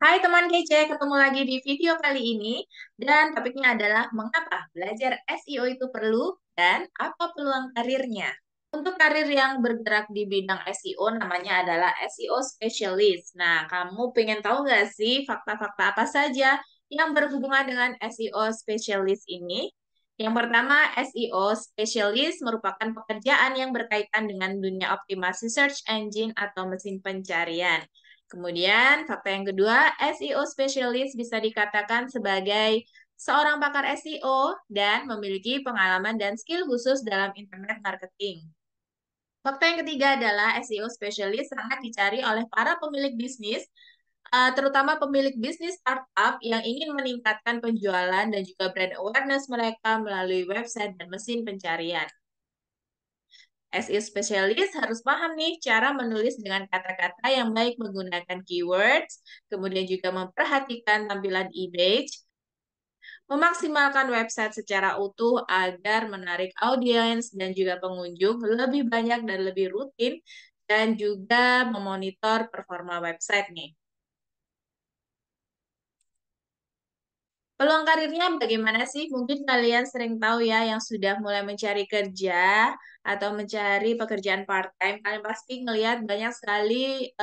Hai teman kece, ketemu lagi di video kali ini dan topiknya adalah mengapa belajar SEO itu perlu dan apa peluang karirnya. Untuk karir yang bergerak di bidang SEO namanya adalah SEO specialist. Nah, kamu pengen tahu nggak sih fakta-fakta apa saja yang berhubungan dengan SEO specialist ini? Yang pertama, SEO specialist merupakan pekerjaan yang berkaitan dengan dunia optimasi search engine atau mesin pencarian. Kemudian, fakta yang kedua, SEO specialist bisa dikatakan sebagai seorang pakar SEO dan memiliki pengalaman dan skill khusus dalam internet marketing. Fakta yang ketiga adalah SEO specialist sangat dicari oleh para pemilik bisnis, terutama pemilik bisnis startup yang ingin meningkatkan penjualan dan juga brand awareness mereka melalui website dan mesin pencarian. SEO spesialis harus paham nih cara menulis dengan kata-kata yang baik menggunakan keywords, kemudian juga memperhatikan tampilan image, memaksimalkan website secara utuh agar menarik audiens dan juga pengunjung lebih banyak dan lebih rutin, dan juga memonitor performa website nih. Peluang karirnya bagaimana sih? Mungkin kalian sering tahu ya yang sudah mulai mencari kerja atau mencari pekerjaan part-time. Kalian pasti ngelihat banyak sekali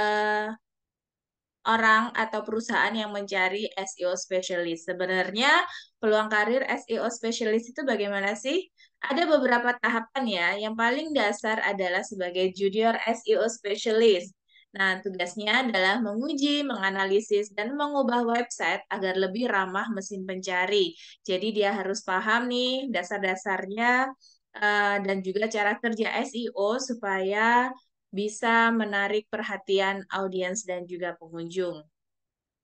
orang atau perusahaan yang mencari SEO specialist. Sebenarnya peluang karir SEO specialist itu bagaimana sih? Ada beberapa tahapan ya. Yang paling dasar adalah sebagai junior SEO specialist. Nah, tugasnya adalah menguji, menganalisis, dan mengubah website agar lebih ramah mesin pencari. Jadi dia harus paham nih dasar-dasarnya dan juga cara kerja SEO supaya bisa menarik perhatian audiens dan juga pengunjung.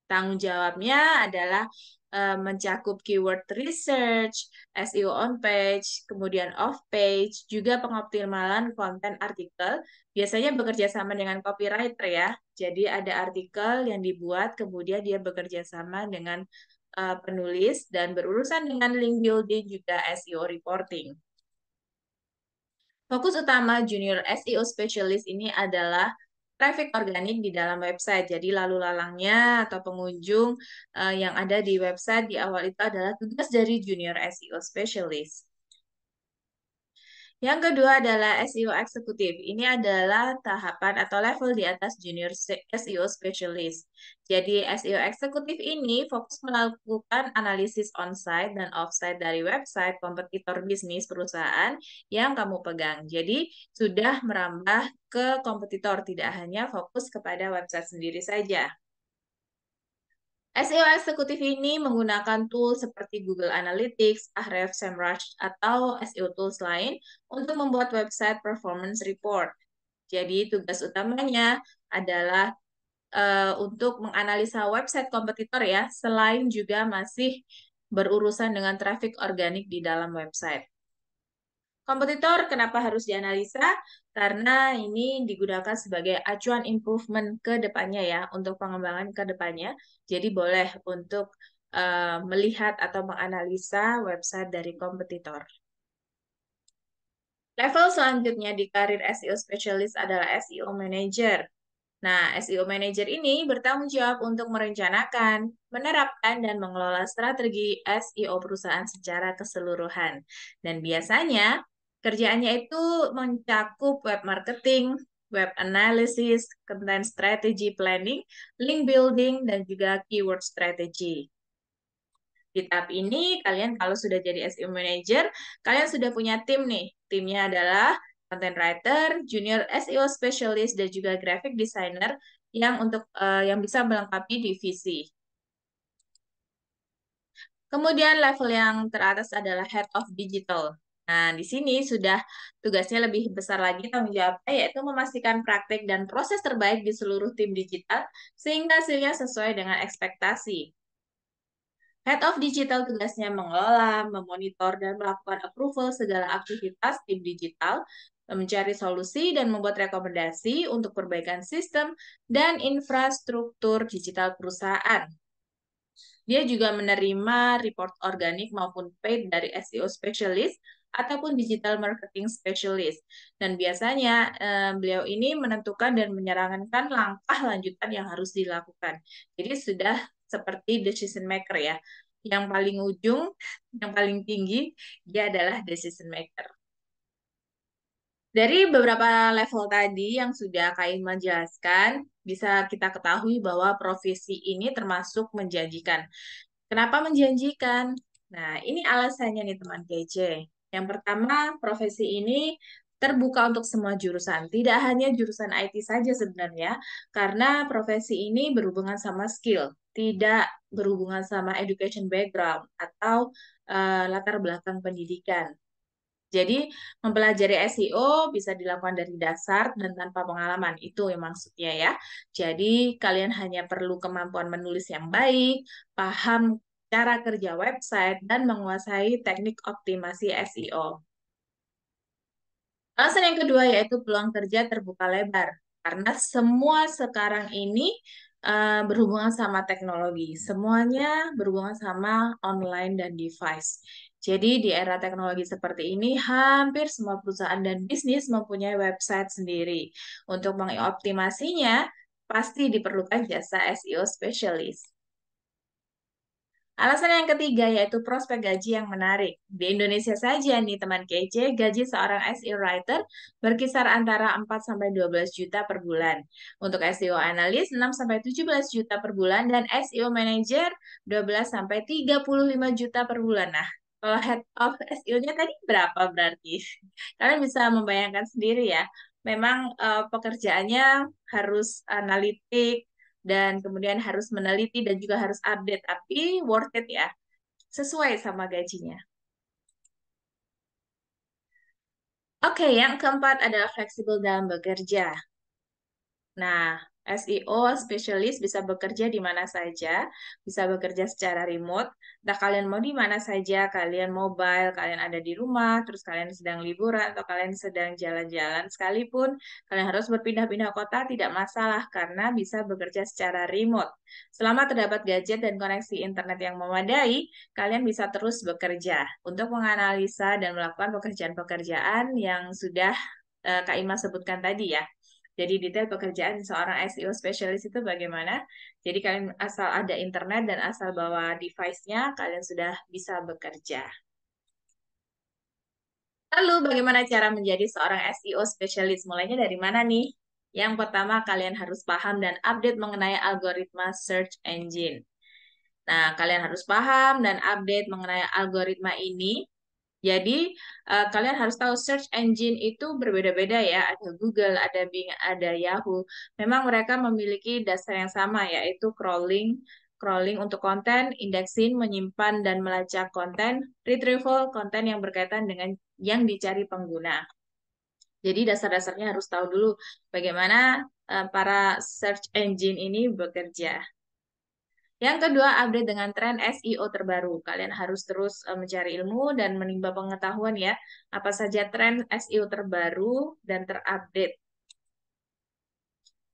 Tanggung jawabnya adalah mencakup keyword research, SEO on page, kemudian off page, juga pengoptimalan konten artikel. Biasanya bekerja sama dengan copywriter ya. Jadi ada artikel yang dibuat, kemudian dia bekerja sama dengan penulis dan berurusan dengan link building juga SEO reporting. Fokus utama junior SEO specialist ini adalah traffic organik di dalam website. Jadi lalu lalangnya atau pengunjung yang ada di website di awal itu adalah tugas dari junior SEO specialist. Yang kedua adalah SEO eksekutif. Ini adalah tahapan atau level di atas junior SEO specialist. Jadi SEO eksekutif ini fokus melakukan analisis on-site dan off-site dari website kompetitor bisnis perusahaan yang kamu pegang. Jadi sudah merambah ke kompetitor, tidak hanya fokus kepada website sendiri saja. SEO eksekutif ini menggunakan tools seperti Google Analytics, Ahrefs, SEMrush, atau SEO tools lain untuk membuat website performance report. Jadi tugas utamanya adalah untuk menganalisa website kompetitor ya, selain juga masih berurusan dengan traffic organik di dalam website. Kompetitor kenapa harus dianalisa? Karena ini digunakan sebagai acuan improvement ke depannya ya, untuk pengembangan ke depannya. Jadi boleh untuk melihat atau menganalisa website dari kompetitor. Level selanjutnya di karir SEO specialist adalah SEO manager. Nah, SEO manager ini bertanggung jawab untuk merencanakan, menerapkan, dan mengelola strategi SEO perusahaan secara keseluruhan. Dan biasanya kerjaannya itu mencakup web marketing, web analysis, content strategy planning, link building, dan juga keyword strategy. Di tahap ini, kalian kalau sudah jadi SEO manager, kalian sudah punya tim nih. Timnya adalah content writer, junior SEO specialist, dan juga graphic designer yang bisa melengkapi divisi. Kemudian level yang teratas adalah head of digital. Nah, di sini sudah tugasnya lebih besar lagi tanggung jawabnya, yaitu memastikan praktek dan proses terbaik di seluruh tim digital, sehingga hasilnya sesuai dengan ekspektasi. Head of Digital tugasnya mengelola, memonitor, dan melakukan approval segala aktivitas tim digital, mencari solusi dan membuat rekomendasi untuk perbaikan sistem dan infrastruktur digital perusahaan. Dia juga menerima report organik maupun paid dari SEO specialist ataupun digital marketing specialist. Dan biasanya beliau ini menentukan dan menyarankan langkah lanjutan yang harus dilakukan. Jadi sudah seperti decision maker ya. Yang paling ujung, yang paling tinggi, dia adalah decision maker. Dari beberapa level tadi yang sudah Kak Ilma jelaskan, bisa kita ketahui bahwa profesi ini termasuk menjanjikan. Kenapa menjanjikan? Nah, ini alasannya nih teman kece. Yang pertama, profesi ini terbuka untuk semua jurusan. Tidak hanya jurusan IT saja sebenarnya, karena profesi ini berhubungan sama skill, tidak berhubungan sama education background atau latar belakang pendidikan. Jadi, mempelajari SEO bisa dilakukan dari dasar dan tanpa pengalaman. Itu yang maksudnya ya. Jadi, kalian hanya perlu kemampuan menulis yang baik, paham cara kerja website, dan menguasai teknik optimasi SEO. Alasan yang kedua yaitu peluang kerja terbuka lebar. Karena semua sekarang ini berhubungan sama teknologi. Semuanya berhubungan sama online dan device. Jadi di era teknologi seperti ini, hampir semua perusahaan dan bisnis mempunyai website sendiri. Untuk mengoptimasinya, pasti diperlukan jasa SEO specialist. Alasan yang ketiga yaitu prospek gaji yang menarik. Di Indonesia saja nih teman kece, gaji seorang SEO writer berkisar antara 4 sampai 12 juta per bulan. Untuk SEO analis 6 sampai 17 juta per bulan dan SEO manager 12 sampai 35 juta per bulan. Nah, kalau head of SEO-nya tadi berapa berarti? Kalian bisa membayangkan sendiri ya. Memang pekerjaannya harus analitik, dan kemudian harus meneliti dan juga harus update, tapi worth it ya, sesuai sama gajinya. Oke, yang keempat adalah fleksibel dalam bekerja. Nah, SEO specialist bisa bekerja di mana saja, bisa bekerja secara remote. Nah, kalian mau di mana saja, kalian mobile, kalian ada di rumah, terus kalian sedang liburan atau kalian sedang jalan-jalan sekalipun, kalian harus berpindah-pindah kota tidak masalah karena bisa bekerja secara remote. Selama terdapat gadget dan koneksi internet yang memadai, kalian bisa terus bekerja untuk menganalisa dan melakukan pekerjaan-pekerjaan yang sudah Kak Ima sebutkan tadi ya. Jadi detail pekerjaan seorang SEO specialist itu bagaimana? Jadi kalian asal ada internet dan asal bawa device-nya, kalian sudah bisa bekerja. Lalu bagaimana cara menjadi seorang SEO specialist? Mulainya dari mana nih? Yang pertama, kalian harus paham dan update mengenai algoritma search engine. Nah, kalian harus paham dan update mengenai algoritma ini. Jadi, kalian harus tahu search engine itu berbeda-beda ya. Ada Google, ada Bing, ada Yahoo. Memang mereka memiliki dasar yang sama, yaitu crawling, crawling untuk konten, indexing, menyimpan dan melacak konten, retrieval konten yang berkaitan dengan yang dicari pengguna. Jadi dasar-dasarnya harus tahu dulu bagaimana para search engine ini bekerja. Yang kedua, update dengan tren SEO terbaru. Kalian harus terus mencari ilmu dan menimba pengetahuan ya, apa saja tren SEO terbaru dan terupdate.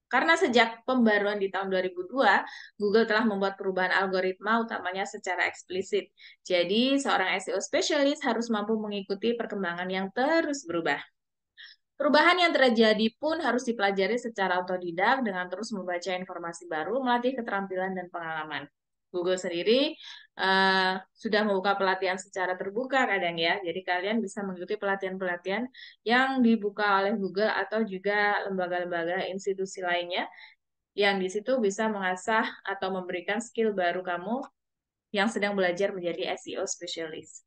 Karena sejak pembaruan di tahun 2002, Google telah membuat perubahan algoritma utamanya secara eksplisit. Jadi, seorang SEO spesialis harus mampu mengikuti perkembangan yang terus berubah. Perubahan yang terjadi pun harus dipelajari secara otodidak dengan terus membaca informasi baru, melatih keterampilan dan pengalaman. Google sendiri sudah membuka pelatihan secara terbuka kadang ya, jadi kalian bisa mengikuti pelatihan-pelatihan yang dibuka oleh Google atau juga lembaga-lembaga institusi lainnya yang di situ bisa mengasah atau memberikan skill baru kamu yang sedang belajar menjadi SEO specialist.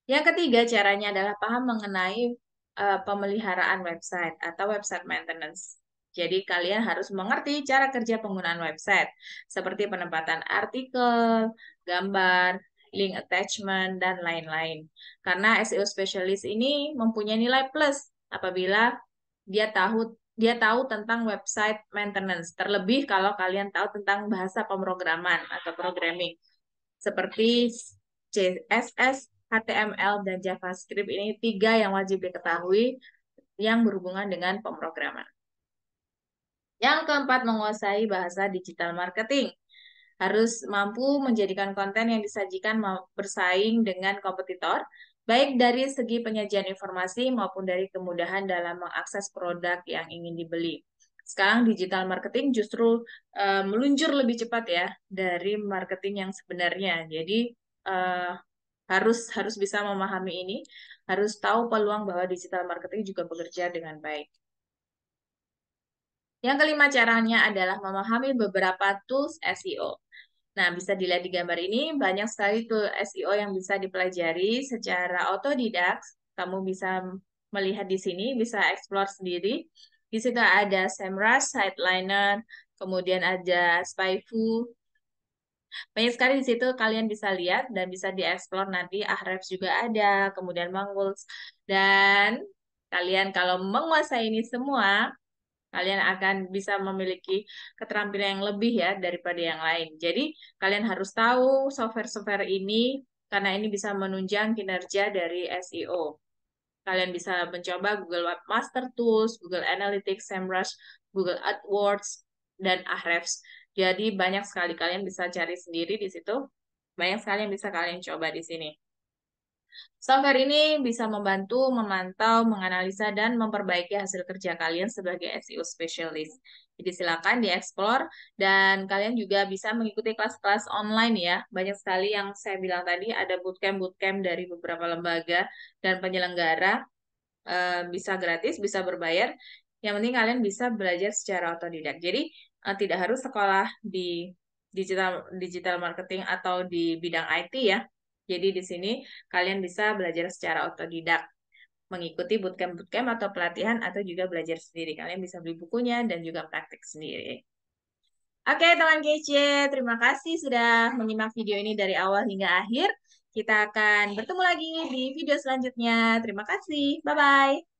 Yang ketiga, caranya adalah paham mengenai pemeliharaan website atau website maintenance. Jadi, kalian harus mengerti cara kerja penggunaan website, seperti penempatan artikel, gambar, link attachment, dan lain-lain. Karena SEO specialist ini mempunyai nilai plus apabila dia tahu tentang website maintenance. Terlebih kalau kalian tahu tentang bahasa pemrograman atau programming, seperti CSS, HTML, dan JavaScript. Ini tiga yang wajib diketahui yang berhubungan dengan pemrograman. Yang keempat, menguasai bahasa digital marketing. Harus mampu menjadikan konten yang disajikan bersaing dengan kompetitor, baik dari segi penyajian informasi maupun dari kemudahan dalam mengakses produk yang ingin dibeli. Sekarang digital marketing justru meluncur lebih cepat ya dari marketing yang sebenarnya. Jadi uh, harus bisa memahami ini, harus tahu peluang bahwa digital marketing juga bekerja dengan baik. Yang kelima caranya adalah memahami beberapa tools SEO. Nah, bisa dilihat di gambar ini, banyak sekali tool SEO yang bisa dipelajari secara otodidak. Kamu bisa melihat di sini, bisa explore sendiri. Di situ ada SEMrush, Siteliner, kemudian ada Spyfu. Banyak sekali di situ kalian bisa lihat dan bisa dieksplor nanti. Ahrefs juga ada, kemudian Mangwools. Dan kalian kalau menguasai ini semua, kalian akan bisa memiliki keterampilan yang lebih ya daripada yang lain. Jadi, kalian harus tahu software-software ini karena ini bisa menunjang kinerja dari SEO. Kalian bisa mencoba Google Webmaster Tools, Google Analytics, SEMrush, Google AdWords, dan Ahrefs. Jadi banyak sekali kalian bisa cari sendiri di situ. Banyak sekali yang bisa kalian coba di sini. Software ini bisa membantu memantau, menganalisa, dan memperbaiki hasil kerja kalian sebagai SEO specialist. Jadi silakan dieksplor dan kalian juga bisa mengikuti kelas-kelas online ya. Banyak sekali yang saya bilang tadi ada bootcamp-bootcamp dari beberapa lembaga dan penyelenggara, bisa gratis, bisa berbayar. Yang penting kalian bisa belajar secara otodidak. Jadi tidak harus sekolah di digital digital marketing atau di bidang IT ya. Jadi di sini kalian bisa belajar secara otodidak, mengikuti bootcamp-bootcamp atau pelatihan atau juga belajar sendiri. Kalian bisa beli bukunya dan juga praktik sendiri. Oke, teman kece, terima kasih sudah menyimak video ini dari awal hingga akhir. Kita akan bertemu lagi di video selanjutnya. Terima kasih. Bye-bye.